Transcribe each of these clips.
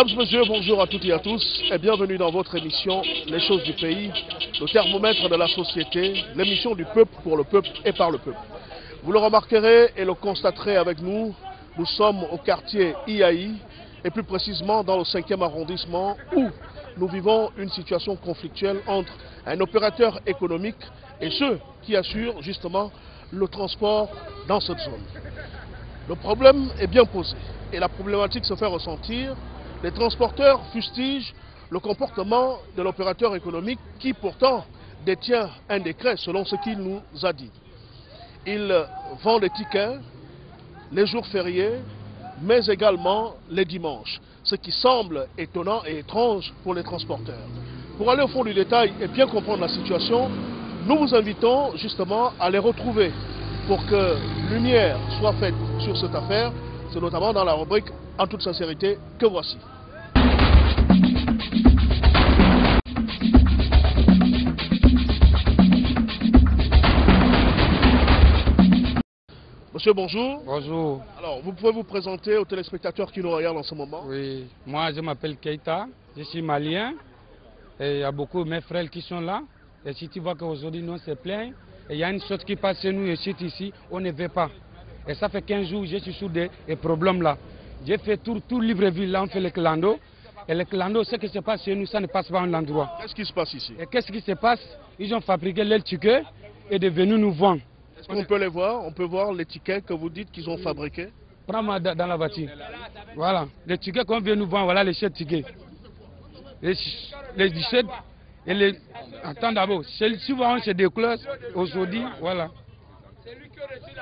Mesdames et messieurs, bonjour à toutes et à tous et bienvenue dans votre émission Les choses du pays, le thermomètre de la société, l'émission du peuple pour le peuple et par le peuple. Vous le remarquerez et le constaterez avec nous, nous sommes au quartier IAI et plus précisément dans le 5e arrondissement où nous vivons une situation conflictuelle entre un opérateur économique et ceux qui assurent justement le transport dans cette zone. Le problème est bien posé et la problématique se fait ressentir. Les transporteurs fustigent le comportement de l'opérateur économique qui pourtant détient un décret selon ce qu'il nous a dit. Il vend des tickets les jours fériés, mais également les dimanches, ce qui semble étonnant et étrange pour les transporteurs. Pour aller au fond du détail et bien comprendre la situation, nous vous invitons justement à les retrouver pour que lumière soit faite sur cette affaire. C'est notamment dans la rubrique En toute sincérité que voici. Monsieur, bonjour. Bonjour. Alors, vous pouvez vous présenter aux téléspectateurs qui nous regardent en ce moment? Oui, moi je m'appelle Keita, je suis malien et il y a beaucoup de mes frères qui sont là. Et si tu vois qu'aujourd'hui nous on se plaint, et il y a une chose qui passe chez nous ici, on ne veut pas. Et ça fait 15 jours que je suis sur des problèmes là. J'ai fait tout Libreville, là on fait les clando. Et les clando, ce qui se passe chez nous, ça ne passe pas en endroit. Qu'est-ce qui se passe ici? Et qu'est-ce qui se passe? Ils ont fabriqué les tickets et de venus nous vendre. Est-ce qu'on peut les voir? On peut voir les tickets que vous dites qu'ils ont fabriqués? Prends-moi dans la voiture. Voilà, les tickets qu'on vient nous vendre, voilà les 7 tickets. Les 17 et les... Attends d'abord, souvent c'est des closes, aujourd'hui, voilà.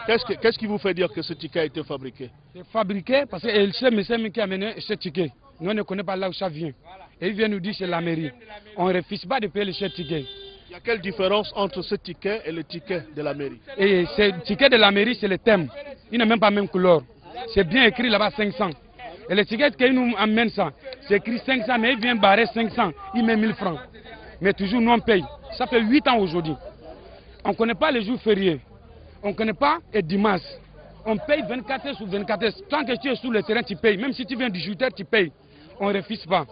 Qu'est-ce qui vous fait dire que ce ticket a été fabriqué? C'est fabriqué parce que c'est le monsieur qui a amené ce ticket. Nous on ne connaît pas là où ça vient. Et il vient nous dire c'est la mairie. On ne refuse pas de payer les 7 tickets. Il y a quelle différence entre ce ticket et le ticket de la mairie? Et ce ticket de la mairie, c'est le thème. Il n'a même pas la même couleur. C'est bien écrit là-bas 500. Et le ticket qu'il nous amène ça, c'est écrit 500, mais il vient barrer 500. Il met 1000 francs. Mais toujours nous on paye. Ça fait 8 ans aujourd'hui. On ne connaît pas les jours fériés. On ne connaît pas les dimanches. On paye 24 heures sur 24 heures. Tant que tu es sur le terrain, tu payes. Même si tu viens du shooter, tu payes. On ne refuse pas.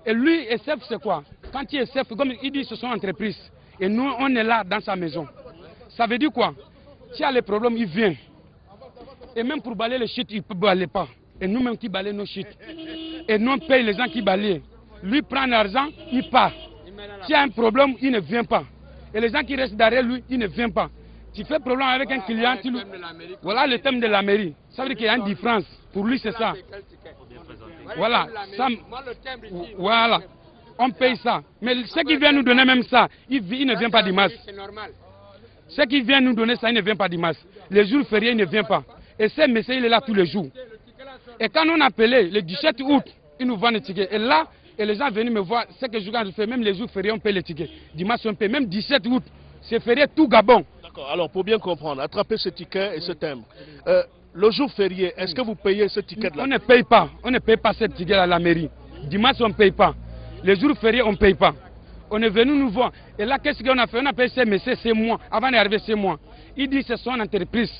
Et lui, SF, c'est quoi? Quand il est SF, comme il dit, ce sont entreprises. Et nous, on est là dans sa maison. Ça veut dire quoi? S'il y a les problèmes, il vient. Et même pour balayer les shit, il ne peut balayer pas. Et nous-mêmes qui balayons nos shit. Et nous, on paye les gens qui balayent. Lui prend l'argent, il part. S'il y a un problème, il ne vient pas. Et les gens qui restent derrière lui, il ne vient pas. Tu fais problème avec un client, voilà le thème de la mairie. Ça veut dire qu'il y a une différence. Pour lui, c'est ça. Voilà. Ça... Voilà. On paye ça. Mais ce qui vient nous donner même ça, il ne vient pas dimanche. Ce qui vient nous donner ça, il ne vient pas dimanche. Les jours fériés, il ne vient pas. Et ce monsieur, il est là tous les jours. Et quand on appelait le 17 août, il nous vend les tickets. Et là, et les gens viennent me voir, ce que je fais, même les jours fériés, on paye les tickets. Dimanche, on paye. Même 17 août, c'est férié tout Gabon. D'accord, alors pour bien comprendre, attrapez ce ticket et ce thème. Le jour férié, est-ce que vous payez ce ticket de la mairie? On ne paye pas. On ne paye pas ce ticket à la mairie. Dimanche, on ne paye pas. Les jours fériés, on ne paye pas. On est venu nous voir. Et là, qu'est-ce qu'on a fait? On a payé ces messieurs, c'est moi. Avant d'arriver, c'est moi. Il dit c'est son entreprise.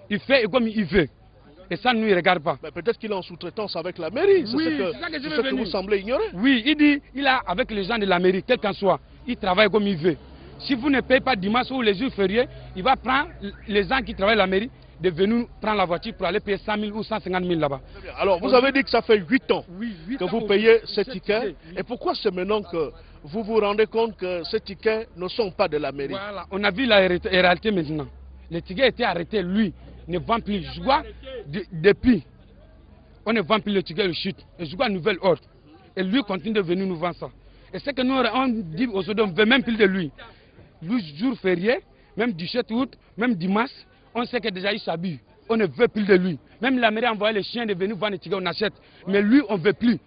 Il fait comme il veut. Et ça, nous, il ne regarde pas. Peut-être qu'il est en sous-traitance avec la mairie. Oui, c'est ce que vous semblez ignorer. Oui, il dit il est avec les gens de la mairie, quel qu'en soit. Il travaille comme il veut. Si vous ne payez pas dimanche ou les jours fériés, il va prendre les gens qui travaillent à la mairie de venir prendre la voiture pour aller payer 100 000 ou 150 000 là-bas. Alors, vous avez dit que ça fait 8 ans que vous payez ces tickets. Et pourquoi c'est maintenant que vous vous rendez compte que ces tickets ne sont pas de la mairie? Voilà, on a vu la réalité maintenant. Les tickets étaient arrêtés, lui ne vend plus. Je vois, depuis, on ne vend plus le ticket, le chute. Et je vois une nouvelle ordre. Et lui continue de venir nous vendre ça. Et c'est que nous, on dit aujourd'hui, on ne veut même plus de lui. Le jour férié, même 17 août, même dimanche, on sait que déjà il s'habille. On ne veut plus de lui. Même la mairie a envoyé les chiens de venir vendre les tickets, on achète. Mais lui, on ne veut plus.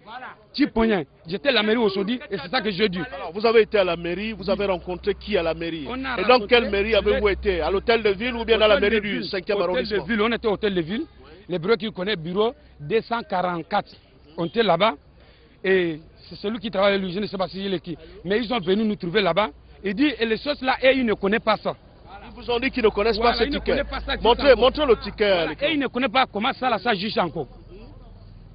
Tipoyen. J'étais à la mairie aujourd'hui et c'est ça que je dis. Alors, vous avez été à la mairie, vous avez rencontré qui à la mairie? Et dans quelle mairie avez-vous été? À l'hôtel de ville ou bien à la mairie du 5e arrondissement? On était au hôtel de ville. Le bureau qu'il connaît, bureau 244. On était là-bas. Et c'est celui qui travaille avec lui, je ne sais pas si il est qui. Mais ils sont venus nous trouver là-bas. Il dit, et les choses là, et ils ne connaissent pas ça. Ils vous ont dit qu'ils ne connaissent pas ce ticket. Montrez le ticket. Et ils ne connaissent pas comment ça, là, ça juge encore.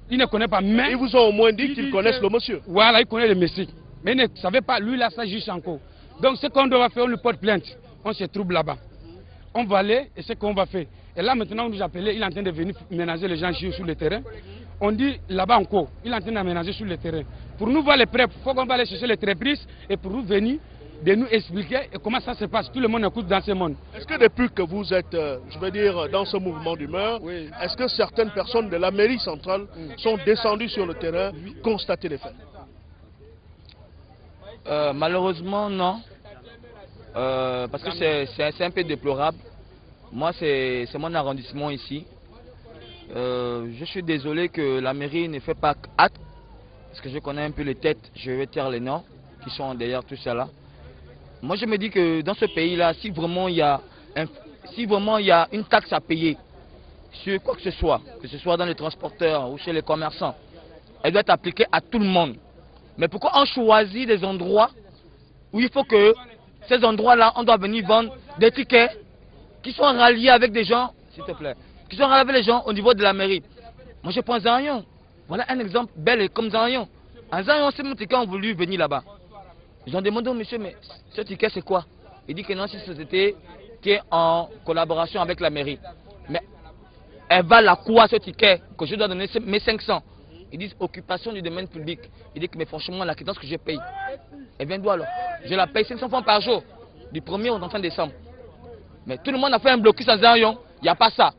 Il ne connaît pas, mais... Ils vous ont au moins dit qu'ils connaissent le monsieur. Voilà, il connaît le monsieur. Mais il ne savait pas, lui là, ça juste encore. Donc ce qu'on doit faire, on lui porte plainte. On se trouve là-bas. On va aller et ce qu'on va faire. Et là maintenant, on nous appelle, il est en train de venir ménager les gens sur le terrain. On dit là-bas encore, il est en train d'aménager sur le terrain. Pour nous voir les prêts, il faut qu'on va aller chercher les trépieds et pour nous venir de nous expliquer comment ça se passe. Tout le monde écoute dans ce monde. Est-ce que depuis que vous êtes, je veux dire, dans ce mouvement d'humeur, Oui. est-ce que certaines personnes de la mairie centrale sont descendues sur le terrain constater les faits? Malheureusement, non. Parce que c'est un peu déplorable. Moi, c'est mon arrondissement ici. Je suis désolé que la mairie ne fait pas acte. Parce que je connais un peu les têtes, je vais taire les noms qui sont derrière tout ça là. Moi, je me dis que dans ce pays-là, si vraiment il y a une taxe à payer sur quoi que ce soit dans les transporteurs ou chez les commerçants, elle doit être appliquée à tout le monde. Mais pourquoi on choisit des endroits où il faut que ces endroits-là, on doit venir vendre des tickets qui sont ralliés avec des gens, s'il te plaît, qui sont ralliés avec les gens au niveau de la mairie. Moi, je prends Zarion. Voilà un exemple bel comme Zarion. En Zarion, ces tickets ont voulu venir là-bas. Ils ont demandé au monsieur, mais ce ticket c'est quoi? Il dit que non, c'est une société qui est en collaboration avec la mairie. Mais elle va la quoi ce ticket que je dois donner mes 500? Ils disent occupation du domaine public. Il dit que mais franchement la quittance que je paye, elle vient d'où alors? Je la paye 500 francs par jour, du 1er au 31 décembre. Mais tout le monde a fait un blocus à Zarion, il n'y a pas ça.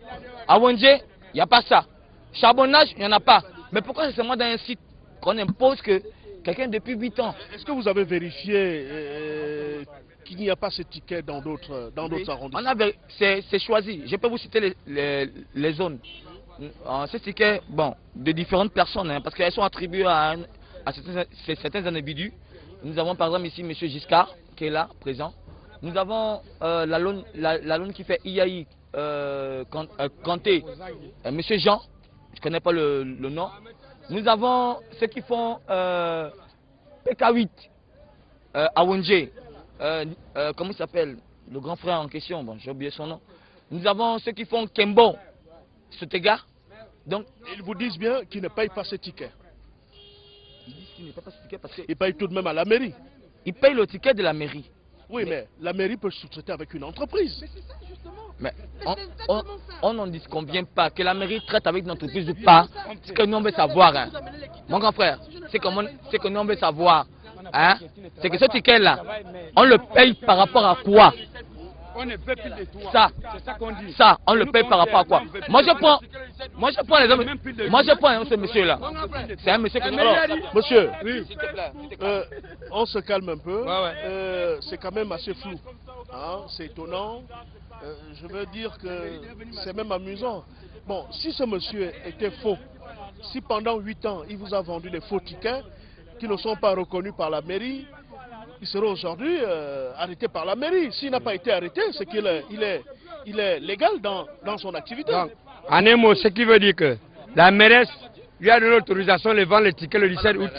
À Wendje, il n'y a pas ça. Charbonnage, il n'y en a pas. Mais pourquoi c'est seulement dans un site qu'on impose que quelqu'un depuis 8 ans? Est-ce que vous avez vérifié qu'il n'y a pas ce ticket dans d'autres arrondissements? C'est choisi. Je peux vous citer les zones. Ces tickets, bon, de différentes personnes, hein, parce qu'elles sont attribuées à certains individus. Nous avons par exemple ici M. Giscard, qui est là, présent. Nous avons la lune qui fait IAI, Kanté, M. Jean, je ne connais pas le nom. Nous avons ceux qui font PK8 à Wendje, comment il s'appelle, le grand frère en question, bon, j'ai oublié son nom. Nous avons ceux qui font Kembo, Sotega. Donc, ils vous disent bien qu'ils ne payent pas ce ticket. Ils disent qu'ils ne payent pas ce ticket parce qu'ils payent tout de même à la mairie. Ils payent le ticket de la mairie. Oui, mais la mairie peut se sous-traiter avec une entreprise. Mais c'est ça justement. Mais on n'en dit convient pas que la mairie traite avec une entreprise ou pas. Ce que nous on veut savoir, hein. Mon grand frère, c'est que nous on veut savoir, hein, c'est que ce ticket-là, on le paye par rapport à quoi? On ne veut plus de toi. Ça, c'est ça qu'on dit. Ça, on le paye par rapport à quoi? Moi je prends les hommes. Moi je prends ce monsieur-là. C'est un monsieur que nous... Monsieur, oui. On se calme un peu. Ouais. C'est quand même assez flou. Hein? C'est étonnant. Je veux dire que c'est même amusant. Bon, si ce monsieur était faux, si pendant 8 ans il vous a vendu des faux tickets qui ne sont pas reconnus par la mairie, il serait aujourd'hui arrêté par la mairie. S'il n'a pas été arrêté, c'est qu'il est légal dans son activité. Donc, en un mot, ce qui veut dire que la mairesse lui a donné l'autorisation de vendre les tickets le 17 août.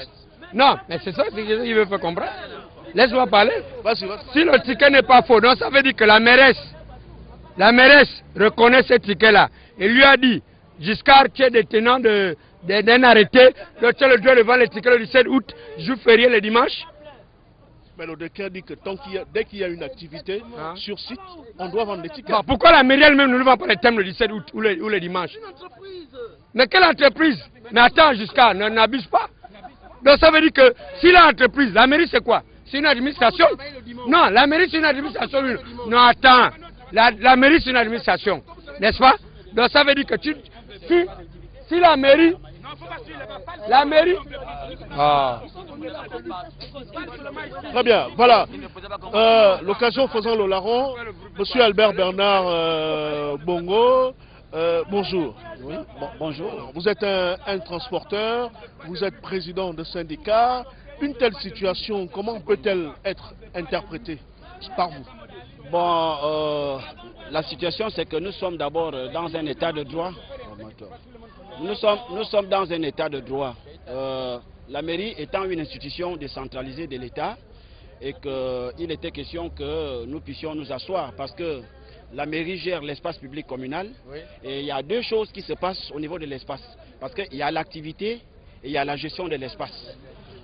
Non, mais c'est ça qu'il veut faire comprendre. Laisse-moi parler. Vas-y. Si le ticket n'est pas faux, donc ça veut dire que la mairesse reconnaît ce ticket-là. Et lui a dit, Giscard, tu es détenant d'un arrêté, donc tu as le droit de vendre les tickets le 17 août, jour férié le dimanche. Mais le décret dit que dès qu'il y a une activité sur site, on doit vendre des tickets. Bon, pourquoi la mairie elle-même ne vend pas les thèmes le 17 août ou le dimanche? Une entreprise. Mais quelle entreprise? Mais attends, Giscard, n'abuse pas. Donc ça veut dire que si l'entreprise, la mairie c'est quoi? C'est une administration? Non, la mairie c'est une administration. Non, attends. La mairie c'est une administration. N'est-ce pas? Donc ça veut dire que si la mairie... Ah. Très bien, voilà. L'occasion faisant le larron, Monsieur Albert Bernard Bongo, bonjour. Oui, bonjour. Vous êtes un transporteur, vous êtes président de syndicat. Une telle situation, comment peut-elle être interprétée par vous? Bon, la situation c'est que nous sommes d'abord dans un état de droit. Nous sommes dans un état de droit. La mairie étant une institution décentralisée de l'État et qu'il était question que nous puissions nous asseoir parce que la mairie gère l'espace public communal et il y a deux choses qui se passent au niveau de l'espace. Parce qu'il y a l'activité et il y a la gestion de l'espace.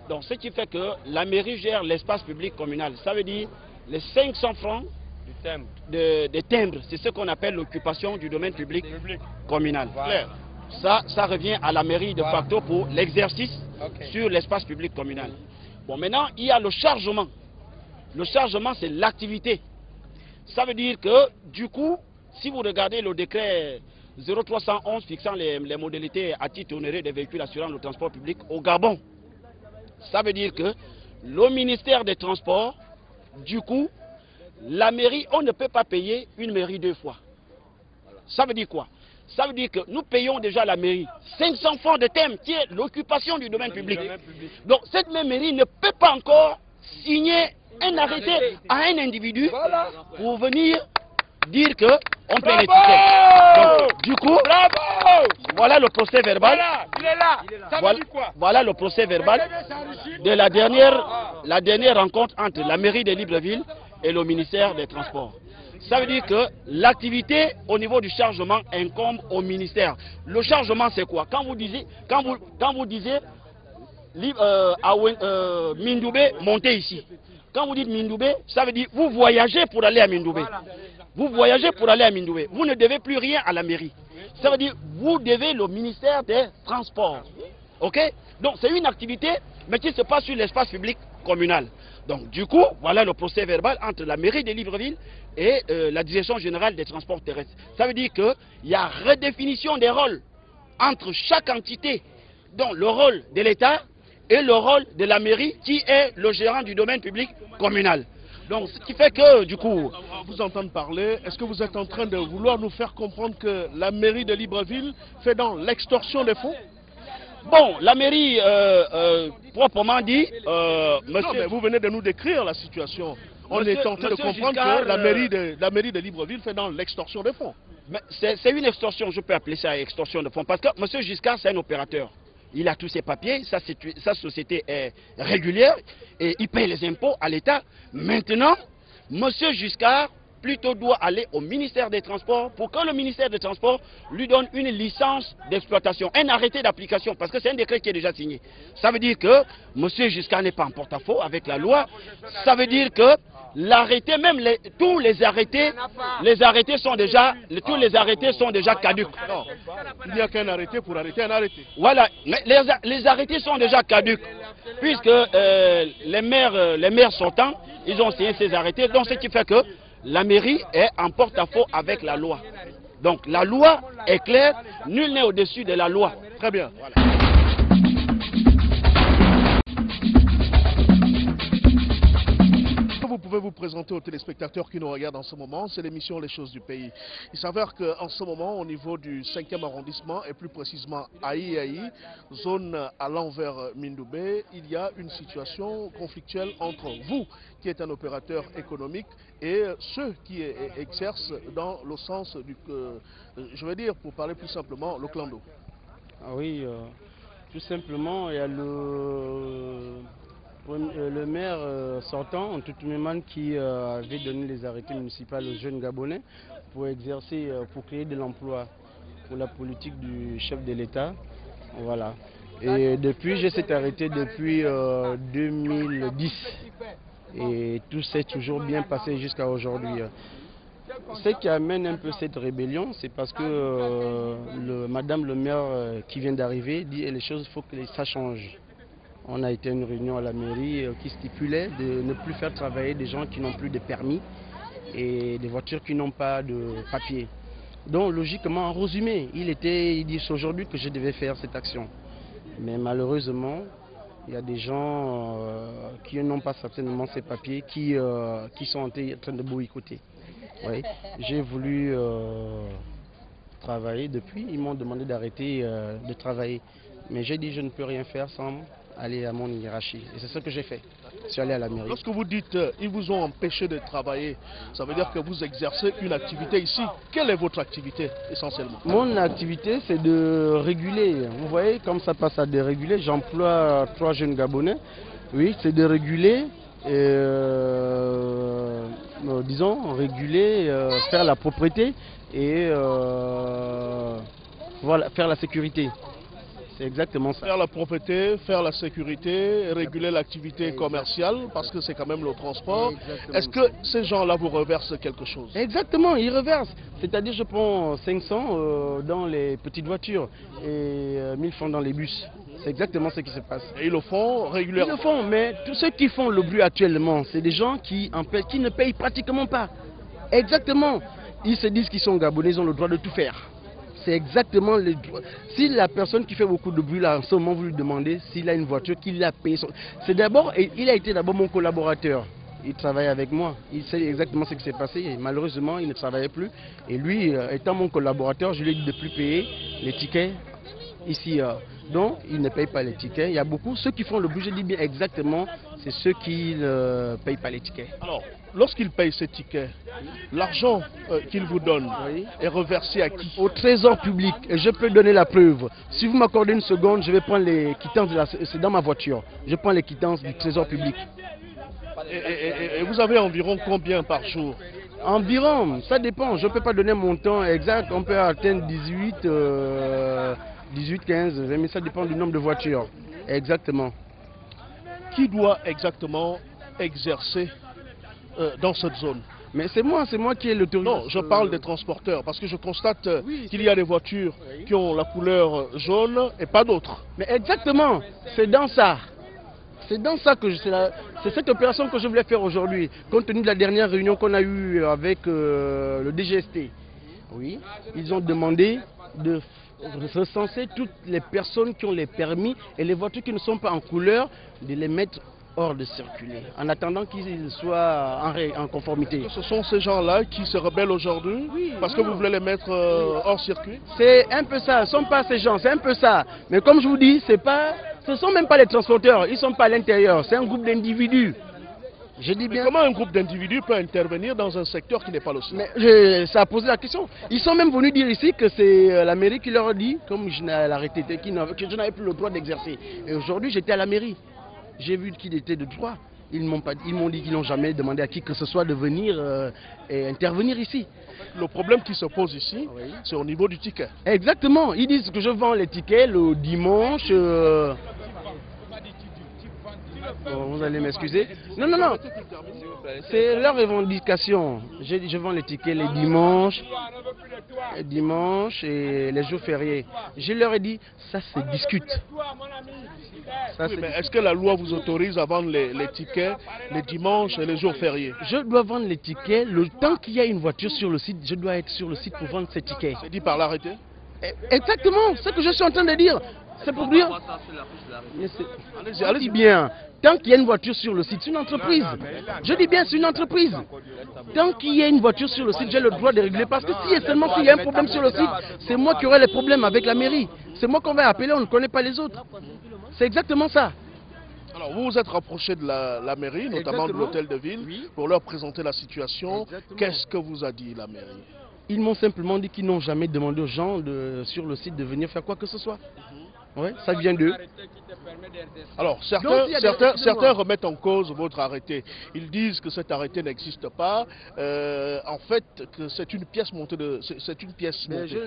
Donc ce qui fait que la mairie gère l'espace public communal. Ça veut dire les 500 francs de timbres, c'est ce qu'on appelle l'occupation du domaine public communal. Clair. Ça revient à la mairie de facto pour l'exercice sur l'espace public communal. Bon, maintenant, il y a le chargement. Le chargement, c'est l'activité. Ça veut dire que, du coup, si vous regardez le décret 0311 fixant les modalités à titre onéreux des véhicules assurant le transport public au Gabon, ça veut dire que le ministère des Transports, du coup, la mairie, on ne peut pas payer une mairie 2 fois. Ça veut dire quoi? Ça veut dire que nous payons déjà la mairie 500 francs de thème qui est l'occupation du domaine public. Donc cette même mairie ne peut pas encore signer un arrêté à un individu pour venir dire qu'on paie les tickets. Donc, du coup, voilà le procès verbal. Voilà le procès verbal de la dernière rencontre entre la mairie de Libreville et le ministère des Transports. Ça veut dire que l'activité au niveau du chargement incombe au ministère. Le chargement, c'est quoi? Quand vous disiez Mindoubé, montez ici. Quand vous dites Mindoubé, ça veut dire vous voyagez pour aller à Mindoubé. Vous voyagez pour aller à Mindoubé. Vous ne devez plus rien à la mairie. Ça veut dire vous devez le ministère des Transports. Ok? Donc c'est une activité, mais qui se passe sur l'espace public communal. Donc du coup, voilà le procès verbal entre la mairie de Libreville et la direction générale des transports terrestres. Ça veut dire qu'il y a redéfinition des rôles entre chaque entité, dont le rôle de l'État et le rôle de la mairie qui est le gérant du domaine public communal. Donc ce qui fait que du coup... Vous entendre parler, est-ce que vous êtes en train de vouloir nous faire comprendre que la mairie de Libreville fait dans l'extorsion des fonds? Bon, la mairie, proprement dit, monsieur... Non, mais vous venez de nous décrire la situation. On Monsieur, est en train de comprendre Giscard, que la mairie de Libreville fait dans l'extorsion des fonds. C'est une extorsion, je peux appeler ça extorsion de fonds. Parce que monsieur Giscard, c'est un opérateur. Il a tous ses papiers, sa société est régulière et il paye les impôts à l'État. Maintenant, monsieur Giscard plutôt doit aller au ministère des Transports pour que le ministère des Transports lui donne une licence d'exploitation, un arrêté d'application, parce que c'est un décret qui est déjà signé. Ça veut dire que M. Giscard n'est pas en porte-à-faux avec la loi. Ça veut dire que l'arrêté, même tous les arrêtés sont déjà caducs. Non, il n'y a qu'un arrêté pour arrêter un arrêté. Voilà, mais les arrêtés sont déjà caducs, puisque les maires sortants, ils ont signé ces arrêtés, donc ce qui fait que la mairie est en porte-à-faux avec la loi. Donc la loi est claire, nul n'est au-dessus de la loi. Très bien. Voilà. Vous pouvez vous présenter aux téléspectateurs qui nous regardent en ce moment, c'est l'émission Les Choses du Pays. Il s'avère qu'en ce moment, au niveau du 5e arrondissement, et plus précisément à Aïe, zone à l'envers Mindoubé, il y a une situation conflictuelle entre vous, qui êtes un opérateur économique, et ceux qui exercent dans le sens du, je veux dire, pour parler plus simplement, le clando. Ah oui, tout simplement, il y a le maire sortant, en toute mémoire, qui avait donné les arrêtés municipaux aux jeunes Gabonais pour exercer, pour créer de l'emploi pour la politique du chef de l'État. Voilà. Et depuis, j'ai cet arrêté depuis 2010. Et tout s'est toujours bien passé jusqu'à aujourd'hui. Ce qui amène un peu cette rébellion, c'est parce que madame le maire qui vient d'arriver dit les choses, il faut que ça change. On a été à une réunion à la mairie qui stipulait de ne plus faire travailler des gens qui n'ont plus de permis et des voitures qui n'ont pas de papier. Donc logiquement, en résumé, il dit aujourd'hui que je devais faire cette action. Mais malheureusement, il y a des gens qui n'ont pas certainement ces papiers qui sont en train de boycotter. Oui. J'ai voulu travailler depuis, ils m'ont demandé d'arrêter de travailler. Mais j'ai dit je ne peux rien faire sans aller à mon hiérarchie. Et c'est ce que j'ai fait. Je suis allé à la mairie. Lorsque vous dites ils vous ont empêché de travailler, ça veut dire que vous exercez une activité ici. Quelle est votre activité essentiellement? Mon activité, c'est de réguler. Vous voyez, comme ça passe à déréguler, j'emploie 3 jeunes Gabonais. Oui, c'est de réguler, disons, réguler, faire la propreté et voilà, faire la sécurité. C'est exactement ça. Faire la propreté, faire la sécurité, réguler l'activité commerciale, parce que c'est quand même le transport. Est-ce que ces gens-là vous reversent quelque chose? Exactement, ils reversent. C'est-à-dire je prends 500 dans les petites voitures et 1000 francs dans les bus. C'est exactement ce qui se passe. Et ils le font régulièrement? Ils le font, mais tous ceux qui font le bruit actuellement, c'est des gens qui ne payent pratiquement pas. Exactement. Ils se disent qu'ils sont gabonais, ils ont le droit de tout faire. C'est exactement le droit. Si la personne qui fait beaucoup de bruit là, en ce moment, vous lui demandez s'il a une voiture, qu'il a payé. C'est d'abord, il a été d'abord mon collaborateur. Il travaille avec moi. Il sait exactement ce qui s'est passé. Et malheureusement, il ne travaillait plus. Et lui, étant mon collaborateur, je lui ai dit de ne plus payer les tickets ici. Donc, il ne paye pas les tickets. Il y a beaucoup. Ceux qui font le bruit, je dis bien exactement, c'est ceux qui ne payent pas les tickets. Alors, lorsqu'ils payent ces tickets, l'argent qu'ils vous donnent est reversé à qui? Au trésor public. Et je peux donner la preuve. Si vous m'accordez une seconde, je vais prendre les quittances. C'est dans ma voiture. Je prends les quittances du trésor public. Et vous avez environ combien par jour? Environ, ça dépend. Je ne peux pas donner mon temps exact. On peut atteindre 18, 15, 20 000. Ça dépend du nombre de voitures. Exactement. Qui doit exactement exercer dans cette zone? Mais c'est moi qui ai l'autorité. Non, je parle des transporteurs, parce que je constate qu'il y a des voitures qui ont la couleur jaune et pas d'autres. Mais exactement, c'est dans ça. C'est dans ça que c'est cette opération que je voulais faire aujourd'hui, compte tenu de la dernière réunion qu'on a eue avec le DGST. Oui, ils ont demandé de recenser toutes les personnes qui ont les permis et les voitures qui ne sont pas en couleur, de les mettre hors de circuler, en attendant qu'ils soient en conformité. Ce sont ces gens-là qui se rebellent aujourd'hui, parce que vous voulez les mettre hors circuit? C'est un peu ça, ce ne sont pas ces gens, c'est un peu ça. Mais comme je vous dis, ce ne sont même pas les transporteurs, ils ne sont pas à l'intérieur, c'est un groupe d'individus. Je dis bien. Mais comment un groupe d'individus peut intervenir dans un secteur qui n'est pas le sien? Mais ça a posé la question. Ils sont même venus dire ici que c'est la mairie qui leur a dit, comme je n'avais arrêté, que je n'avais plus le droit d'exercer. Et aujourd'hui, j'étais à la mairie. J'ai vu qu'il était de droit. Ils m'ont dit qu'ils n'ont jamais demandé à qui que ce soit de venir et intervenir ici. Le problème qui se pose ici, c'est au niveau du ticket. Exactement. Ils disent que je vends les tickets le dimanche. Vous allez m'excuser. Non, non, non. C'est leur revendication. J'ai dit je vends les tickets les dimanches et les jours fériés. Je leur ai dit, ça se discute. Oui, mais est-ce que la loi vous autorise à vendre les tickets les dimanches et les jours fériés? Je dois vendre les tickets. Le temps qu'il y a une voiture sur le site, je dois être sur le site pour vendre ces tickets. C'est dit par l'arrêté? Exactement, ce que je suis en train de dire. C'est pour dire. Allez-y bien. Tant qu'il y a une voiture sur le site, c'est une entreprise. Je dis bien, c'est une entreprise. Tant qu'il y a une voiture sur le site, j'ai le droit de réguler. Parce que si seulement s'il y a un problème sur le site, c'est moi qui aurai les problèmes avec la mairie. C'est moi qu'on va appeler, on ne connaît pas les autres. C'est exactement ça. Alors vous vous êtes rapproché de la mairie, notamment de l'hôtel de ville, pour leur présenter la situation. Qu'est-ce que vous a dit la mairie? Ils m'ont simplement dit qu'ils n'ont jamais demandé aux gens sur le site de venir faire quoi que ce soit. Oui, ça vient d'eux. Alors, certains remettent en cause votre arrêté. Ils disent que cet arrêté n'existe pas. En fait, que c'est une pièce montée.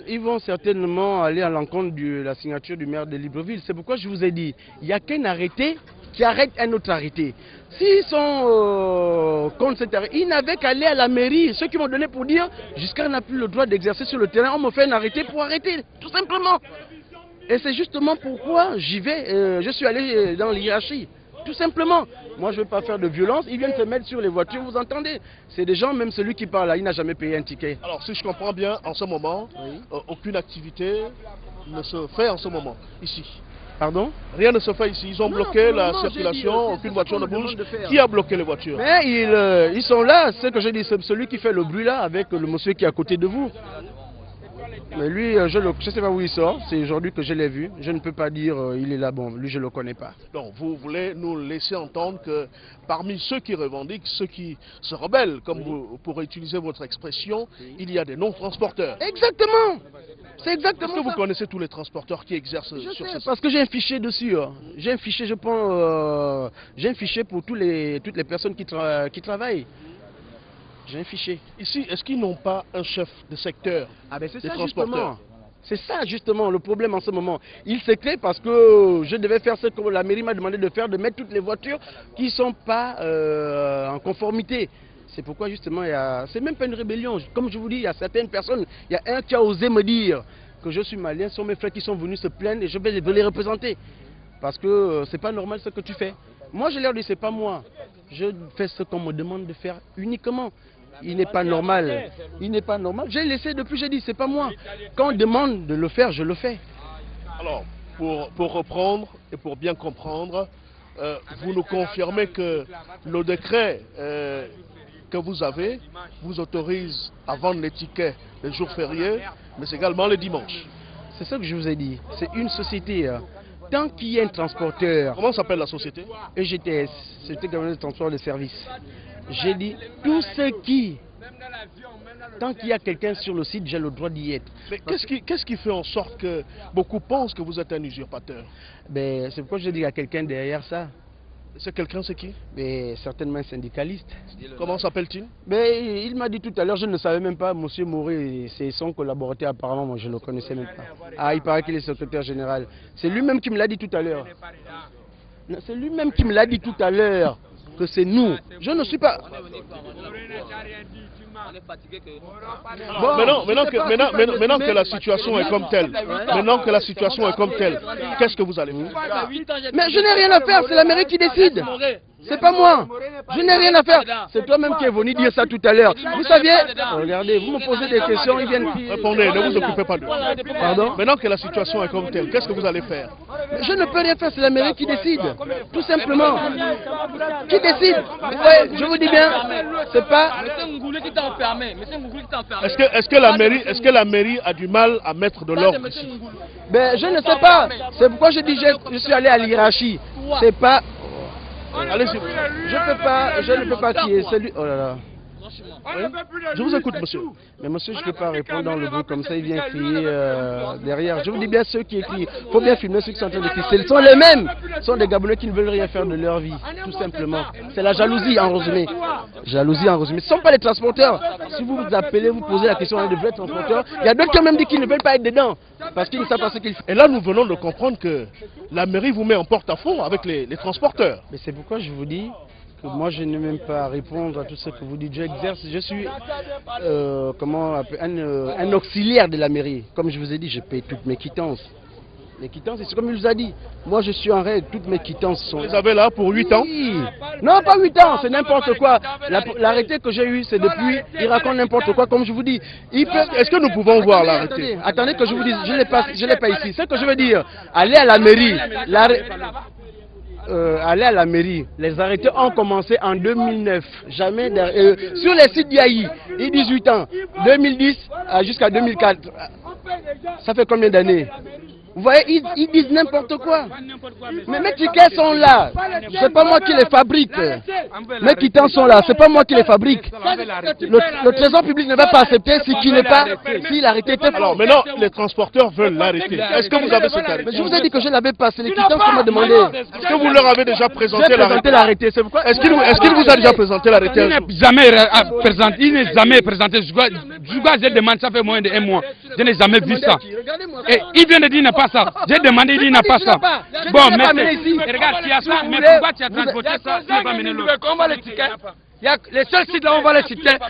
Ils vont certainement aller à l'encontre de la signature du maire de Libreville. C'est pourquoi je vous ai dit, il n'y a qu'un arrêté qui arrête un autre arrêté. S'ils sont contre cet arrêté, ils n'avaient qu'à aller à la mairie. Ceux qui m'ont donné pour dire, jusqu'à n'a plus le droit d'exercer sur le terrain, on me fait un arrêté pour arrêter, tout simplement. Et c'est justement pourquoi j'y vais, je suis allé dans l'hiérarchie, tout simplement. Moi je ne veux pas faire de violence, ils viennent se mettre sur les voitures, vous entendez? C'est des gens, même celui qui parle là, il n'a jamais payé un ticket. Alors si je comprends bien, en ce moment, aucune activité ne se fait en ce moment, ici. Pardon? Rien ne se fait ici, ils ont bloqué la circulation, aucune voiture ne bouge. Qui a bloqué les voitures? Mais ils sont là, c'est ce que je dis, c'est celui qui fait le bruit là, avec le monsieur qui est à côté de vous. Mais lui, je ne sais pas où il sort, c'est aujourd'hui que je l'ai vu. Je ne peux pas dire il est là, bon, lui je ne le connais pas. Donc vous voulez nous laisser entendre que parmi ceux qui revendiquent, ceux qui se rebellent, comme vous pourrez utiliser votre expression, il y a des non-transporteurs. Exactement. C'est exactement ça. Est-ce que vous connaissez tous les transporteurs qui exercent sur ce site? Parce que j'ai un fichier dessus. J'ai un fichier, je prends, j'ai un fichier pour toutes les personnes qui travaillent. J'ai un fichier. Ici, est-ce qu'ils n'ont pas un chef de secteur des transporteurs? C'est ça justement le problème en ce moment. Il s'est créé parce que je devais faire ce que la mairie m'a demandé de faire, de mettre toutes les voitures qui ne sont pas en conformité. C'est pourquoi justement, c'est même pas une rébellion. Comme je vous dis, il y a certaines personnes, il y a un qui a osé me dire que je suis malien, ce sont mes frères qui sont venus se plaindre et je vais les représenter. Parce que c'est pas normal ce que tu fais. Moi je leur dis, c'est pas moi. Je fais ce qu'on me demande de faire uniquement. Il n'est pas normal. Il n'est pas normal. J'ai laissé depuis, j'ai dit, c'est pas moi. Quand on demande de le faire, je le fais. Alors, pour reprendre et pour bien comprendre, vous nous confirmez que le décret que vous avez vous autorise à vendre les tickets les jours fériés, mais également les dimanches. C'est ce que je vous ai dit. C'est une société. Tant qu'il y a un transporteur... Comment s'appelle la société? EGTS, Société Gabonaise de Transport de Service. J'ai dit, tout ce qui... Tant qu'il y a quelqu'un sur le site, j'ai le droit d'y être. Mais qu'est-ce qui fait en sorte que beaucoup pensent que vous êtes un usurpateur? Ben, c'est pourquoi je dis qu'il y a quelqu'un derrière ça. C'est quelqu'un, c'est qui? Ben, certainement un syndicaliste. Comment s'appelle-t-il? Ben, il m'a dit tout à l'heure, je ne savais même pas, M. Mouré, c'est son collaborateur apparemment, moi je ne le connaissais même pas. Ah, il paraît qu'il est secrétaire général. C'est lui-même qui me l'a dit tout à l'heure. C'est lui-même qui me l'a dit tout à l'heure, que c'est nous. Je ne suis pas... Bon, maintenant que la situation est comme telle, qu'est-ce que vous allez faire? Mais je n'ai rien à faire, c'est la mairie qui décide. C'est pas moi. Je n'ai rien à faire. C'est toi-même qui es venu dire ça tout à l'heure. Vous saviez? Regardez, vous me posez des questions, ils viennent... Répondez, ne vous occupez pas d'eux. Pardon? Maintenant que la situation est comme telle, qu'est-ce que vous allez faire? Je ne peux rien faire, c'est la mairie qui décide. Tout simplement. Qui décide? Ouais, je vous dis bien, c'est pas... Est-ce que la mairie a du mal à mettre de l'ordre ici? Ben, je ne sais pas. C'est pourquoi je dis je suis allé à l'hiérarchie. C'est pas... Allez-y. Je ne peux pas qui est celui... Oh là là. Oui? Je vous écoute, monsieur. Mais monsieur, je ne peux pas répondre dans le bruit comme ça, il vient crier derrière. Je vous dis bien ceux qui écrivent. Il faut bien filmer ceux qui sont en train de crier. Ce sont les mêmes. Ce sont des Gabonais qui ne veulent rien faire de leur vie, tout simplement. C'est la jalousie en résumé. Jalousie en résumé. Ce ne sont pas les transporteurs. Si vous vous appelez, vous posez la question à de vrais transporteurs, il y a d'autres qui ont même dit qu'ils ne veulent pas être dedans. Parce qu'ils ne savent pas ce qu'ils font. Et là, nous venons de comprendre que la mairie vous met en porte-à-faux avec les transporteurs. Mais c'est pourquoi je vous dis que moi je n'ai même pas à répondre à tout ce que vous dites. Je suis un auxiliaire de la mairie. Comme je vous ai dit, je paye toutes mes quittances. Les quittances, c'est comme il vous a dit. Moi je suis en règle, toutes mes quittances sont... Vous les avez là pour 8 ans? Oui. Non, pas 8 ans, c'est n'importe quoi. L'arrêté que j'ai eu, c'est depuis, il raconte n'importe quoi, comme je vous dis. Est-ce que nous pouvons voir l'arrêté? Attendez que je vous dise, je ne l'ai pas ici. Ce que je veux dire, allez à la mairie. Aller à la mairie, les arrêtés ont commencé en 2009, jamais sur les sites d'IAI, il 18 ans, 2010 jusqu'à 2004, ça fait combien d'années? Vous voyez, ils disent n'importe quoi. Mais mes tickets sont là. C'est pas moi qui les fabrique. Mes quittances sont là. C'est pas moi qui les fabrique. Le trésor public ne va pas accepter si l'arrêté était faux. Alors maintenant, les transporteurs veulent l'arrêter. Est-ce que vous avez cet arrêté? Je vous ai dit que je l'avais pas. C'est les quittances qu'on m'a demandé. Est-ce que vous leur avez déjà présenté l'arrêté? Est-ce qu'il vous a déjà présenté l'arrêté? Il n'est jamais présenté. Je demande, ça fait moins de 1 mois. Je n'ai jamais vu ça. Et il vient de dire qu'il n'a pas ça. J'ai demandé, il dit qu'il n'a pas ça. Bon, mais regarde, tu as ça, mais pourquoi tu as transporté ça? Tu n'as pas mené l'autre. On va les tickets. Les seuls sites là, on va les tickets.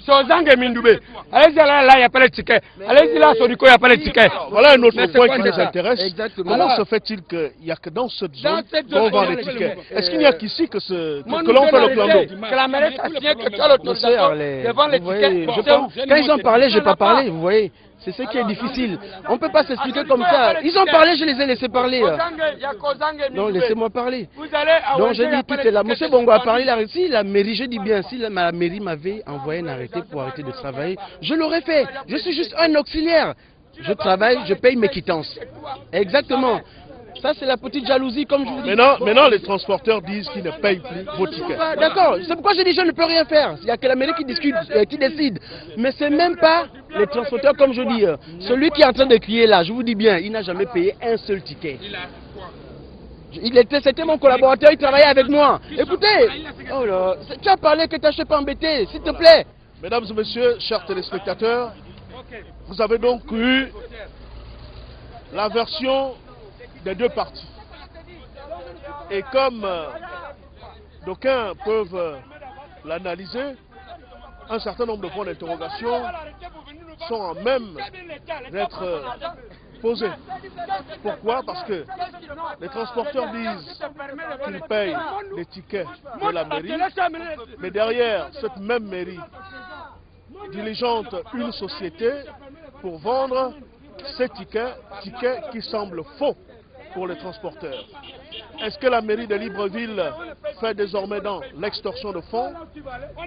C'est aux Zang et Mindoubé. Allez-y là, il n'y a pas les tickets. Allez-y là, Sodiko, il n'y a pas les tickets. Voilà un autre point qui nous intéresse. Comment se fait-il qu'il n'y a que dans cette zone qu'on vend les tickets? Est-ce qu'il n'y a qu'ici que l'on fait le clando? Que la mairie s'assied, que tu as l'autorisation de vendre les tickets. Quand ils ont parlé, je n'ai pas parlé, vous voyez. C'est ce qui est difficile. On ne peut pas s'expliquer comme ça. Ils ont parlé, je les ai laissés parler. Non, laissez-moi parler. Donc j'ai dit, tout est là. Monsieur Bongo a parlé, si la mairie, je dis bien, si la mairie m'avait envoyé un arrêté pour arrêter de travailler, je l'aurais fait. Je suis juste un auxiliaire. Je travaille, je paye mes quittances. Exactement. Ça, c'est la petite jalousie, comme je vous dis. Maintenant, les transporteurs disent qu'ils ne payent plus vos tickets. D'accord, c'est pourquoi je dis je ne peux rien faire. Il n'y a que la mairie qui décide. Mais c'est même pas les transporteurs, comme je dis. Celui qui est en train de crier là, je vous dis bien, il n'a jamais payé un seul ticket. C'était mon collaborateur, il travaillait avec moi. Écoutez, oh là, tu as parlé que tu n'as pas embêté, s'il te plaît. Mesdames et messieurs, chers téléspectateurs, Vous avez donc eu la version des deux parties. Et comme d'aucuns peuvent l'analyser, un certain nombre de points d'interrogation sont en même d'être posés. Pourquoi? Parce que les transporteurs disent qu'ils payent les tickets de la mairie, mais derrière cette même mairie diligente une société pour vendre ces tickets qui semblent faux pour les transporteurs. Est-ce que la mairie de Libreville fait désormais dans l'extorsion de fonds?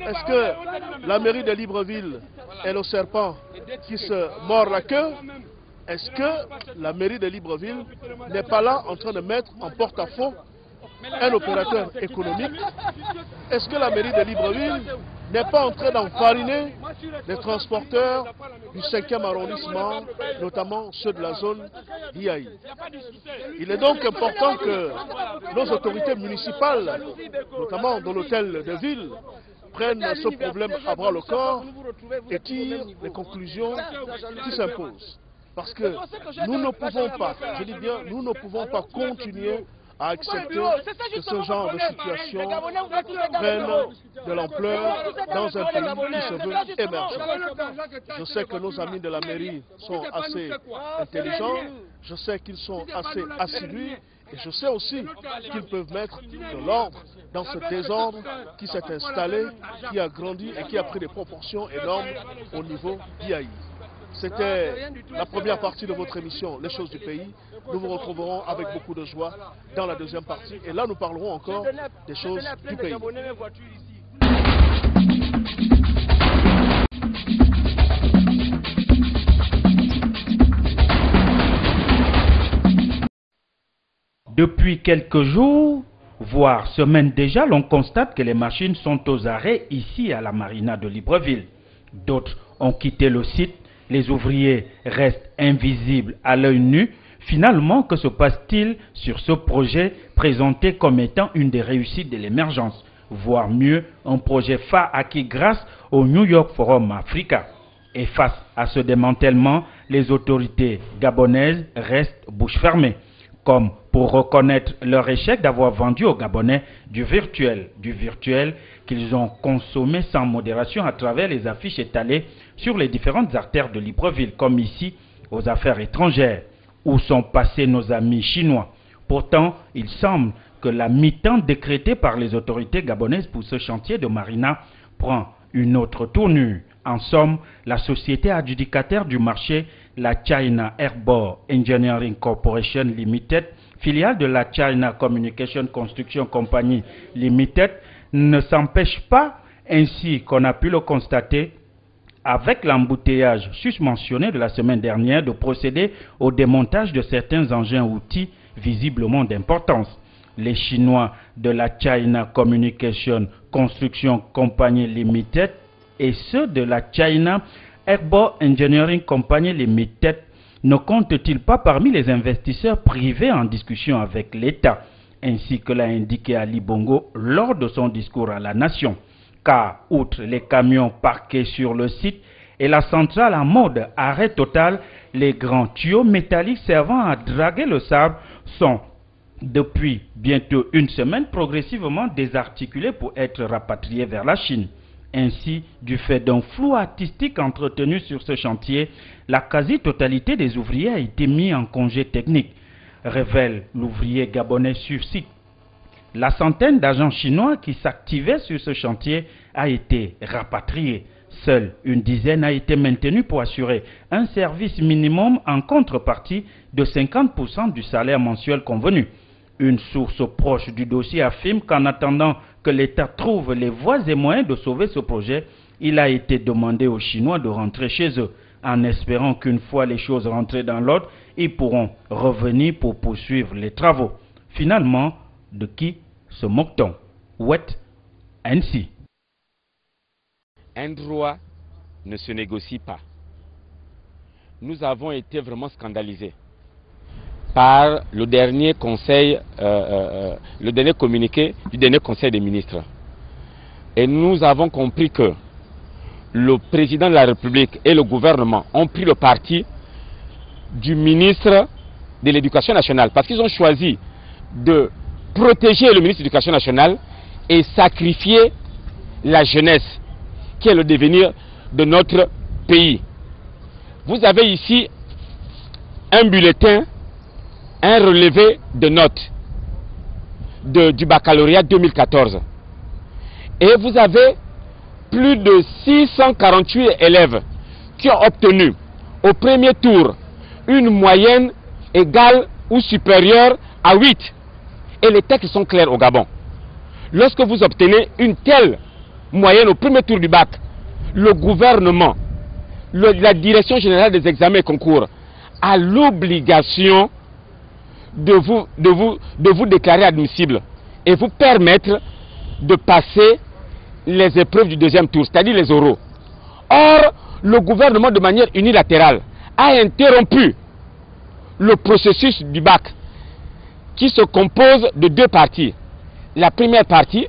Est-ce que la mairie de Libreville est le serpent qui se mord la queue? Est-ce que la mairie de Libreville n'est pas là en train de mettre en porte-à-faux un opérateur économique? Est-ce que la mairie de Libreville n'est pas en train d'enfariner les transporteurs du 5e arrondissement, notamment ceux de la zone d'Iaï? Il est donc important que nos autorités municipales, notamment dans l'hôtel de ville, prennent ce problème à bras le corps et tirent les conclusions qui s'imposent. Parce que nous ne pouvons pas, je dis bien, nous ne pouvons pas continuer à accepter que ce genre de situation prenne de l'ampleur dans un pays qui se veut émergent. Je sais que nos amis de la mairie sont assez intelligents, je sais qu'ils sont assez assidus, et je sais aussi qu'ils peuvent mettre de l'ordre dans ce désordre qui s'est installé, qui a grandi et qui a pris des proportions énormes au niveau d'Iaï. C'était la première partie de votre émission, Les choses du pays. Nous vous retrouverons avec beaucoup de joie dans la deuxième partie. Et là, nous parlerons encore des choses du pays. Depuis quelques jours, voire semaines déjà, l'on constate que les machines sont aux arrêts ici à la marina de Libreville. D'autres ont quitté le site. Les ouvriers restent invisibles à l'œil nu. Finalement, que se passe-t-il sur ce projet présenté comme étant une des réussites de l'émergence, voire mieux, un projet phare acquis grâce au New York Forum Africa? Et face à ce démantèlement, les autorités gabonaises restent bouche fermée, comme pour reconnaître leur échec d'avoir vendu aux Gabonais du virtuel qu'ils ont consommé sans modération à travers les affiches étalées sur les différentes artères de Libreville, comme ici aux affaires étrangères, où sont passés nos amis chinois. Pourtant, il semble que la mi-temps décrétée par les autorités gabonaises pour ce chantier de marina prend une autre tournure. En somme, la société adjudicataire du marché, la China Airborne Engineering Corporation Limited, filiale de la China Communication Construction Company Limited, ne s'empêche pas, ainsi qu'on a pu le constater, avec l'embouteillage susmentionné de la semaine dernière, de procéder au démontage de certains engins-outils visiblement d'importance. Les Chinois de la China Communication Construction Company Limited et ceux de la China Airborne Engineering Company Limited ne comptent-ils pas parmi les investisseurs privés en discussion avec l'État, ainsi que l'a indiqué Ali Bongo lors de son discours à la nation? Car, outre les camions parqués sur le site et la centrale en mode arrêt total, les grands tuyaux métalliques servant à draguer le sable sont, depuis bientôt une semaine, progressivement désarticulés pour être rapatriés vers la Chine. Ainsi, du fait d'un flou artistique entretenu sur ce chantier, la quasi-totalité des ouvriers a été mise en congé technique, révèle l'ouvrier gabonais sur site. La centaine d'agents chinois qui s'activaient sur ce chantier a été rapatriée. Seule une dizaine a été maintenue pour assurer un service minimum en contrepartie de 50% du salaire mensuel convenu. Une source proche du dossier affirme qu'en attendant que l'État trouve les voies et moyens de sauver ce projet, il a été demandé aux Chinois de rentrer chez eux, en espérant qu'une fois les choses rentrées dans l'ordre, ils pourront revenir pour poursuivre les travaux. Finalement, de qui se moque-t-on? Wet NC. Un droit ne se négocie pas. Nous avons été vraiment scandalisés par le dernier conseil, le dernier communiqué du dernier conseil des ministres. Et nous avons compris que le président de la République et le gouvernement ont pris le parti du ministre de l'Éducation nationale, parce qu'ils ont choisi de protéger le ministre de l'Éducation nationale et sacrifier la jeunesse, qui est le devenir de notre pays. Vous avez ici un bulletin, un relevé de notes du baccalauréat 2014. Et vous avez plus de 648 élèves qui ont obtenu au premier tour une moyenne égale ou supérieure à 8. Et les textes sont clairs au Gabon. Lorsque vous obtenez une telle moyenne au premier tour du bac, le gouvernement, la direction générale des examens et concours a l'obligation de vous déclarer admissible et vous permettre de passer les épreuves du deuxième tour, c'est-à-dire les oraux. Or, le gouvernement, de manière unilatérale, a interrompu le processus du bac, qui se compose de deux parties. La première partie,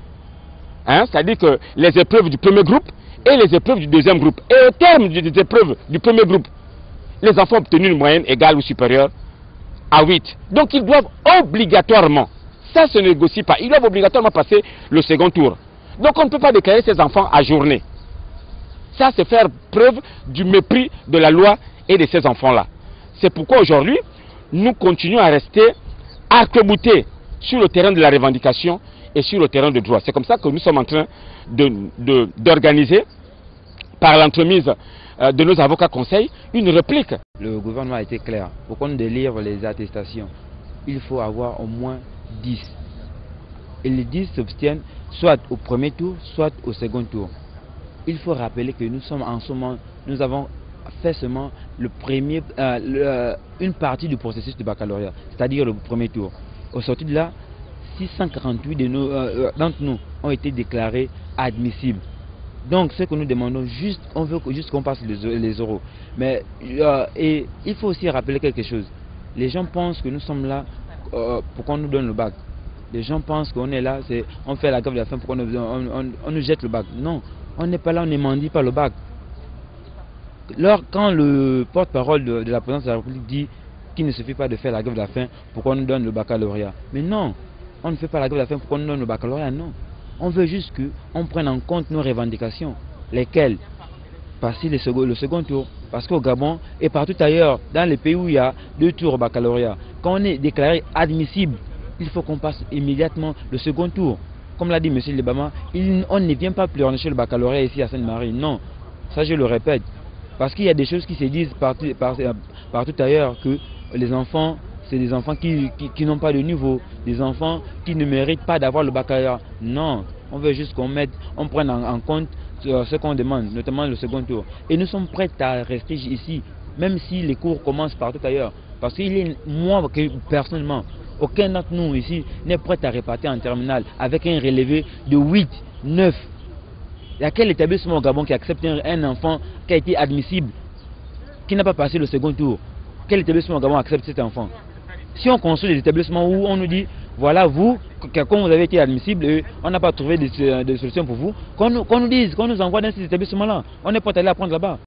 c'est-à-dire que les épreuves du premier groupe et les épreuves du deuxième groupe. Et au terme des épreuves du premier groupe, les enfants ont obtenu une moyenne égale ou supérieure à 8. Donc ils doivent obligatoirement, ça se négocie pas, ils doivent obligatoirement passer le second tour. Donc on ne peut pas déclarer ces enfants à journée. Ça, c'est faire preuve du mépris de la loi et de ces enfants-là. C'est pourquoi aujourd'hui, nous continuons à rester arc-boutés sur le terrain de la revendication et sur le terrain de droit. C'est comme ça que nous sommes en train d'organiser, par l'entremise de nos avocats conseils, une réplique. Le gouvernement a été clair. Pour qu'on délivre les attestations, il faut avoir au moins 10. Et les 10 s'obtiennent soit au premier tour, soit au second tour. Il faut rappeler que nous sommes en ce moment, nous avons fait seulement une partie du processus de baccalauréat, c'est-à-dire le premier tour. Au sorti de là, 648 d'entre nous ont été déclarés admissibles. Donc ce que nous demandons, on veut juste qu'on passe les oraux. Mais et il faut aussi rappeler quelque chose. Les gens pensent que nous sommes là pour qu'on nous donne le bac. Les gens pensent qu'on est là, on fait la grève de la faim pour qu'on nous jette le bac. Non, on n'est pas là, on ne mendie pas le bac. Quand le porte-parole de la présidence de la République dit qu'il ne suffit pas de faire la grève de la faim pour qu'on nous donne le baccalauréat. Mais non, on ne fait pas la grève de la faim pour qu'on nous donne le baccalauréat, non. On veut juste qu'on prenne en compte nos revendications, lesquelles passer le second tour. Parce qu'au Gabon et partout ailleurs, dans les pays où il y a 2 tours au baccalauréat, quand on est déclaré admissible, il faut qu'on passe immédiatement le second tour. Comme l'a dit M. Lebama, on ne vient pas pleurnicher le baccalauréat ici à Sainte-Marie. Non, ça je le répète. Parce qu'il y a des choses qui se disent partout ailleurs, que les enfants, c'est des enfants qui n'ont pas de niveau, des enfants qui ne méritent pas d'avoir le baccalauréat. Non, on veut juste on prenne en compte ce qu'on demande, notamment le second tour. Et nous sommes prêts à rester ici, même si les cours commencent partout ailleurs. Parce qu'il est, moi personnellement, aucun d'entre nous ici n'est prêt à repartir en terminale avec un relevé de 8, 9. Il y a quel établissement au Gabon qui accepte un enfant qui a été admissible, qui n'a pas passé le second tour? Quel établissement au Gabon accepte cet enfant? Si on construit des établissements où on nous dit, voilà vous, comme vous avez été admissible et on n'a pas trouvé de solution pour vous, qu'on nous dise, qu'on nous envoie dans ces établissements-là. On est prêt à aller apprendre là-bas.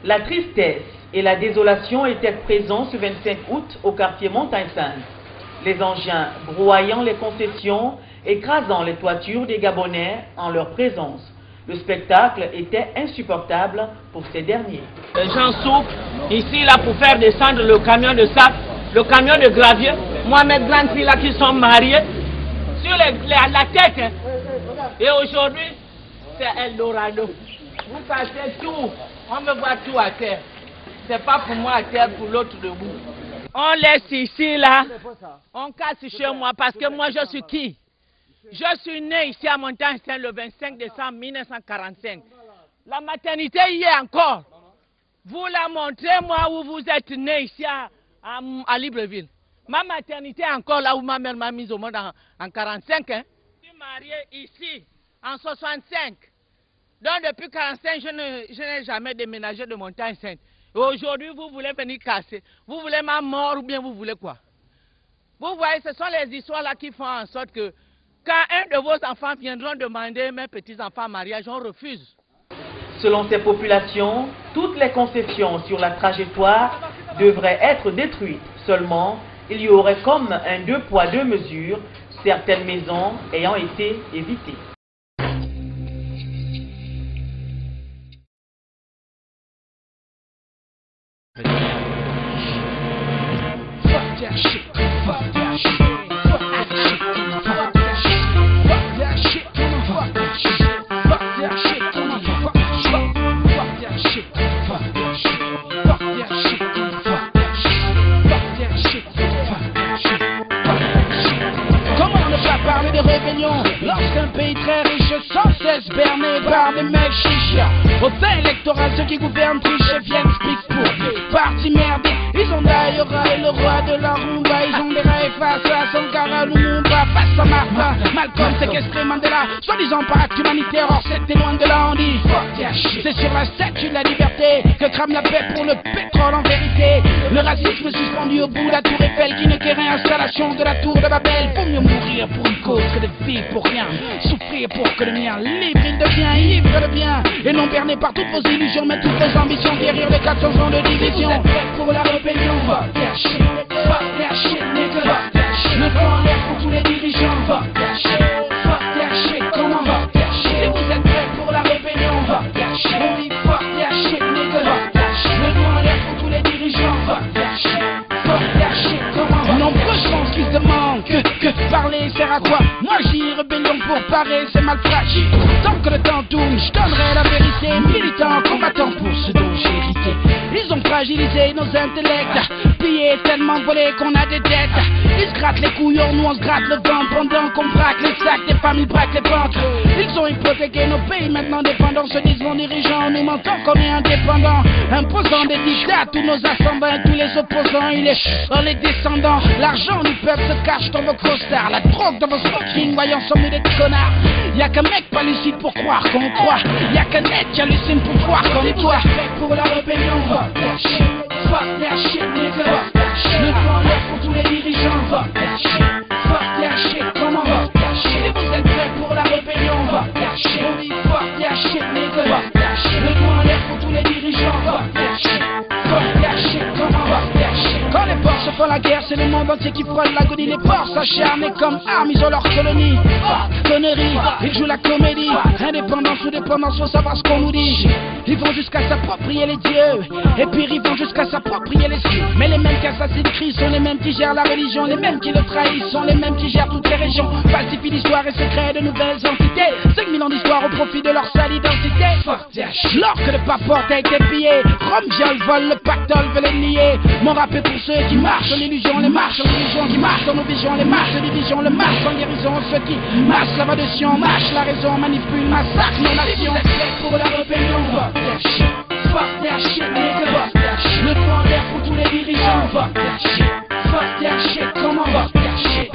La tristesse et la désolation étaient présents ce 25 août au quartier Montagne-Sainte. Les engins broyant les concessions, écrasant les toitures des Gabonais en leur présence. Le spectacle était insupportable pour ces derniers. Les gens souffrent ici là pour faire descendre le camion de sable, le camion de gravier. Moi, mes grandes filles là qui sont mariées, sur la tête. Hein. Et aujourd'hui, c'est Eldorado. Vous passez tout. On me voit tout à terre. C'est pas pour moi à terre, pour l'autre debout. On laisse ici, là. On casse chez moi parce que moi, je suis qui? Je suis né ici à Montagne-Sainte le 25 décembre 1945. La maternité y est encore. Vous la montrez, moi, où vous êtes né ici à Libreville. Ma maternité est encore là où ma mère m'a mise au monde en 1945. Hein. Je suis marié ici, en 65. Donc depuis 45, je n'ai jamais déménagé de Montagne Sainte. Et aujourd'hui, vous voulez venir casser. Vous voulez ma mort ou bien vous voulez quoi? Vous voyez, ce sont les histoires là qui font en sorte que quand un de vos enfants viendront demander mes petits-enfants en mariage, on refuse. Selon ces populations, toutes les concessions sur la trajectoire devraient être détruites. Seulement, il y aurait comme un 2 poids 2 mesures, certaines maisons ayant été évitées. Lorsqu'un pays très riche sans cesse berné par des mecs chichas. Au fait électoral, ceux qui gouvernent trichent et viennent speak pour des partis merdiques. Ils ont d'ailleurs le roi de la rumba. Ils ont des rêves face à Sankara Lumumba, face à Martin, Malcolm, séquestré Mandela, soi-disant par acte humanitaire, or c'était loin de là, on dit c'est sur la statue de la liberté que crame la paix pour le pétrole en vérité. Le racisme suspendu au bout de la tour Eiffel qui ne qu'est réinstallation de la tour de Babel. Faut mieux mourir pour une cause que de vivre pour rien, souffrir pour que le mien libre il devient ivre de bien et non berné par toutes vos illusions mais toutes vos ambitions, guérir les 400 ans de division. Pour la rébellion, fuck that shit, nigga, fuck that shit. Le temps en l'air pour tous les dirigeants, fuck that shit, comment fuck that shit. Si vous êtes prêts pour la rébellion, fuck that shit, on dit fuck that shit, nigga, fuck that shit. Le temps en l'air pour tous les dirigeants, fuck that shit, comment. Nombreux sont qui se demandent que parler sert à quoi. Moi j'y rébellion pour parer, c'est mal fragile. Tant que le temps tourne, je donnerai la vérité. Militants, combattants pour ce dont j'ai hérité. Ils ont fragilisé nos intellects, pillé tellement volé qu'on a des dettes. Ils se grattent les couillons, nous on se gratte le ventre pendant qu'on braque les sacs, des familles braquent les ventres. Ils ont hypothéqué nos pays maintenant dépendants, se disent nos dirigeants, nous mentons qu'on est indépendants, imposant des dictats, tous nos ascendants, tous les opposants, il est dans les descendants. L'argent du peuple se cache dans vos costards, la drogue dans vos smoking, voyons sommes-nous des connards. Y'a qu'un mec pas lucide pour croire qu'on croit, y'a qu'un net qui hallucine pour croire qu'on est toi. Pour la rébellion, fuck that shit, nigga, fuck that shit. Le temps en l'air pour tous les dirigeants, fuck that shit, comment fuck that shit. Si vous êtes prêts pour la rébellion, fuck that shit, on dit fuck that shit, nigga, fuck that shit. Le temps en l'air pour tous les dirigeants, fuck that shit, comment fuck that shit. Quand les porcs se font la guerre, c'est le monde entier qui frôle l'agonie. Les porcs s'acharnent comme armes, ils ont leur colonie. Connerie, ils jouent la comédie. Indépendance ou dépendance, faut savoir ce qu'on nous dit. Ils vont jusqu'à s'approprier les dieux, et puis ils vont jusqu'à s'approprier les cieux. Mais les mêmes qui assassinent Christ sont les mêmes qui gèrent la religion. Les mêmes qui le trahissent sont les mêmes qui gèrent toutes les régions. Falsifient l'histoire et se créent de nouvelles entités. 5000 ans d'histoire au profit de leur sale identité. L'or que le paporte a été pillé. Rome, viol, vol, le pactole veut les nier. Mon rap est pour ceux qui marchent dans l'illusion, les marches dans l'illusion, qui marchent dans nos visions, les marches de division, le marche en guérison. Ceux qui marchent la va de Sion, marche la raison, manipule, massacre nos nations. Pour la rébellion, fuck that shit, nigga, fuck that shit. Le temps en l'air pour tous les dirigeants, fuck that shit, comment fuck that shit.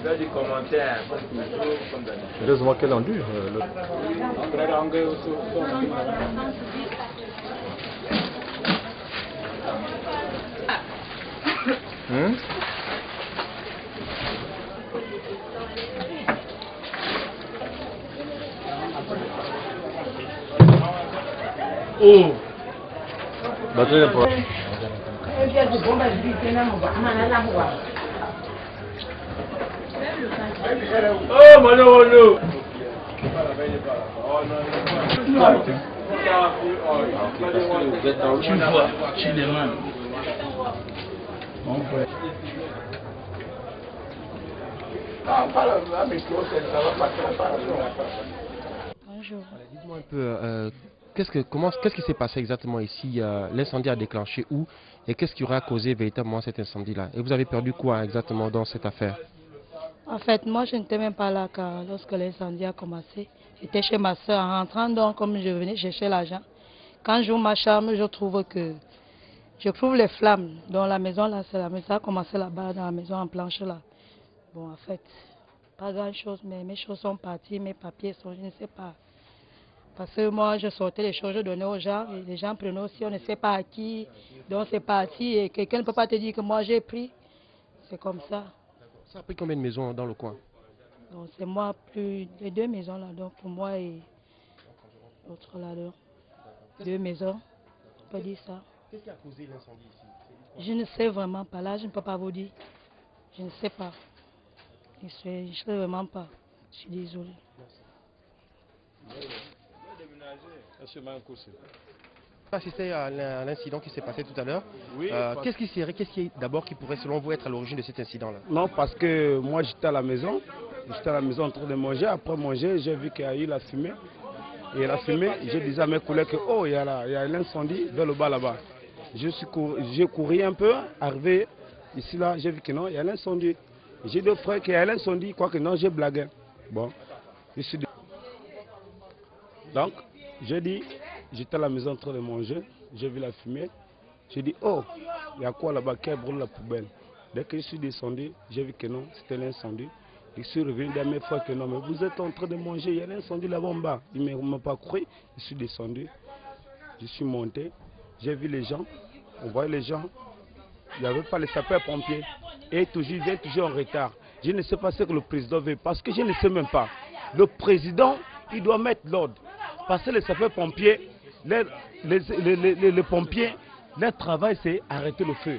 Fais des commentaires, Heureusement qu'elle en dure. Oh! Oh, Mano! Tu vois, tu demandes. Bonjour. Dites-moi un peu, qu'est-ce qui s'est passé exactement ici? L'incendie a déclenché où? Et qu'est-ce qui aura causé véritablement cet incendie-là? Et vous avez perdu quoi exactement dans cette affaire? En fait, moi je n'étais même pas là car lorsque l'incendie a commencé, j'étais chez ma soeur. En rentrant donc, comme je venais chercher l'argent, quand j'ouvre ma chambre, je trouve les flammes dans la maison là, c'est la maison, ça a commencé là-bas dans la maison en planche là. Bon, en fait, pas grand-chose, mais mes choses sont parties, mes papiers sont, je ne sais pas. Parce que moi, je sortais les choses, je donnais aux gens, et les gens prenaient aussi, on ne sait pas à qui, donc c'est parti, et quelqu'un ne peut pas te dire que moi j'ai pris. C'est comme ça. Ça a pris combien de maisons dans le coin? Donc c'est moi, plus de 2 maisons là, donc pour moi et l'autre là, donc 2 maisons, on peut dire ça. Qu'est-ce qui a causé l'incendie ici? Je ne sais vraiment pas, là je ne peux pas vous dire. Je ne sais pas. Je ne sais vraiment pas. Je suis désolé. Assisté à l'incident qui s'est passé tout à l'heure. Oui, qu'est-ce qui d'abord qui pourrait selon vous être à l'origine de cet incident-là? Non, parce que moi j'étais à la maison. J'étais à la maison en train de manger. Après manger, j'ai vu qu'il y a eu la fumée. Et la fumée, j'ai dit à mes collègues que oh, il y a l'incendie vers le bas là-bas. J'ai couru un peu, arrivé ici là, j'ai vu que non, il y a l'incendie. J'ai dit aux frères qu'il y a l'incendie, quoi que non, j'ai blagué. Bon, donc, j'ai dit, j'étais à la maison en train de manger, j'ai vu la fumée. J'ai dit, oh, il y a quoi là-bas qui brûle la poubelle? Dès que je suis descendu, j'ai vu que non, c'était l'incendie. Je suis revenu à mes frères que non, mais vous êtes en train de manger, il y a l'incendie là-bas en bas. Ils ne m'ont pas cru, je suis descendu, je suis monté, j'ai vu les gens, on voyait les gens, il n'y avait pas les sapeurs-pompiers. Et toujours, ils viennent toujours en retard. Je ne sais pas ce que le président veut, parce que je ne sais même pas. Le président, il doit mettre l'ordre. Parce que les sapeurs-pompiers, les pompiers, leur travail c'est arrêter le feu.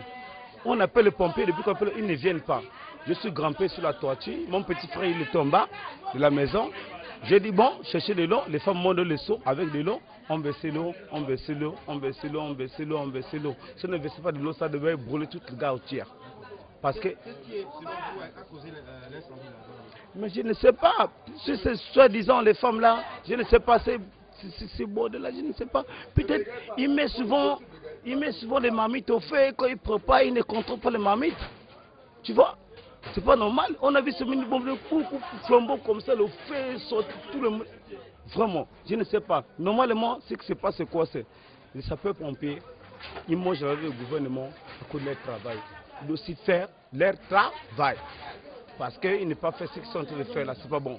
On appelle les pompiers, depuis qu'on appelle, ils ne viennent pas. Je suis grimpé sur la toiture, mon petit frère il est en bas de la maison. J'ai dit bon, cherchez de l'eau, les femmes montent le seau avec de l'eau, on baisse l'eau, on baisse l'eau, on baisse l'eau, on baisse l'eau, on baisse l'eau. Si on ne baisse pas de l'eau, ça devait brûler toute la gautière. Parce que... Qu'est-ce qui, selon vous, a causé l'incendie là? Mais je ne sais pas, si c'est soi-disant les femmes là, je ne sais pas, c'est beau de là, je ne sais pas. Peut-être il met souvent les marmites au feu, quand il prépare, il ne contrôle pas les marmites. Tu vois, c'est pas normal. On a vu ce mini-bombe de flambeau comme ça, le feu saute, tout le monde. Vraiment, je ne sais pas. Normalement, ce qui se passe, c'est quoi? C'est les sapeurs-pompiers, ils mangent le gouvernement à cause de leur travail. Ils doivent aussi faire leur travail. Parce qu'ils n'ont pas fait ce qu'ils sont en train de faire là, c'est pas bon.